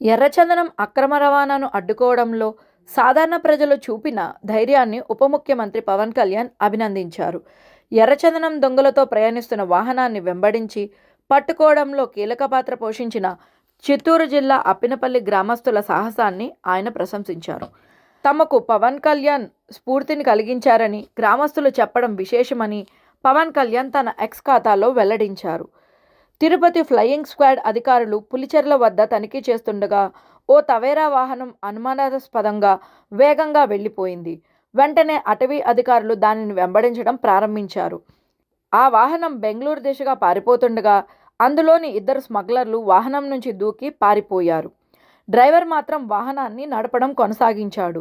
ఎర్రచందనం అక్రమ రవాణాను అడ్డుకోవడంలో సాధారణ ప్రజలు చూపిన ధైర్యాన్ని ఉప ముఖ్యమంత్రి పవన్ కళ్యాణ్ అభినందించారు. ఎర్రచందనం దొంగలతో ప్రయాణిస్తున్న వాహనాన్ని వెంబడించి పట్టుకోవడంలో కీలక పాత్ర పోషించిన చిత్తూరు జిల్లా అప్పినపల్లి గ్రామస్తుల సాహసాన్ని ఆయన ప్రశంసించారు. తమకు పవన్ కళ్యాణ్ స్ఫూర్తిని కలిగించారని గ్రామస్తులు చెప్పడం విశేషమని పవన్ కళ్యాణ్ తన ఎక్స్ ఖాతాలో వెల్లడించారు. తిరుపతి ఫ్లయింగ్ స్క్వాడ్ అధికారులు పులిచెర్ల వద్ద తనిఖీ చేస్తుండగా ఓ తవేరా వాహనం అనుమానాస్పదంగా వేగంగా వెళ్లిపోయింది. వెంటనే అటవీ అధికారులు దానిని వెంబడించడం ప్రారంభించారు. ఆ వాహనం బెంగళూరు దిశగా పారిపోతుండగా అందులోని ఇద్దరు స్మగ్లర్లు వాహనం నుంచి దూకి పారిపోయారు. డ్రైవర్ మాత్రం వాహనాన్ని నడపడం కొనసాగించాడు.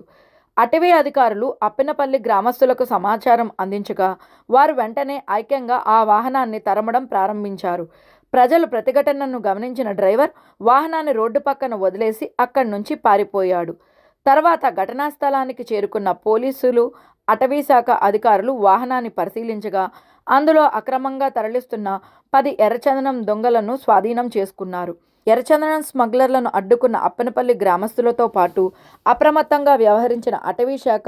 అటవీ అధికారులు అప్పినపల్లి గ్రామస్తులకు సమాచారం అందించగా వారు వెంటనే ఐక్యంగా ఆ వాహనాన్ని తరమడం ప్రారంభించారు. ప్రజలు ప్రతిఘటనను గమనించిన డ్రైవర్ వాహనాన్ని రోడ్డు పక్కన వదిలేసి అక్కడి నుంచి పారిపోయాడు. తర్వాత ఘటనా స్థలానికి చేరుకున్న పోలీసులు, అటవీశాఖ అధికారులు వాహనాన్ని పరిశీలించగా అందులో అక్రమంగా తరలిస్తున్న 10 ఎర్రచందనం దొంగలను స్వాధీనం చేసుకున్నారు. ఎర్రచందనం స్మగ్లర్లను అడ్డుకున్న అప్పనపల్లి గ్రామస్తులతో పాటు అప్రమత్తంగా వ్యవహరించిన అటవీ శాఖ,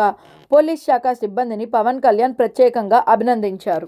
పోలీస్ శాఖ సిబ్బందిని పవన్ కళ్యాణ్ ప్రత్యేకంగా అభినందించారు.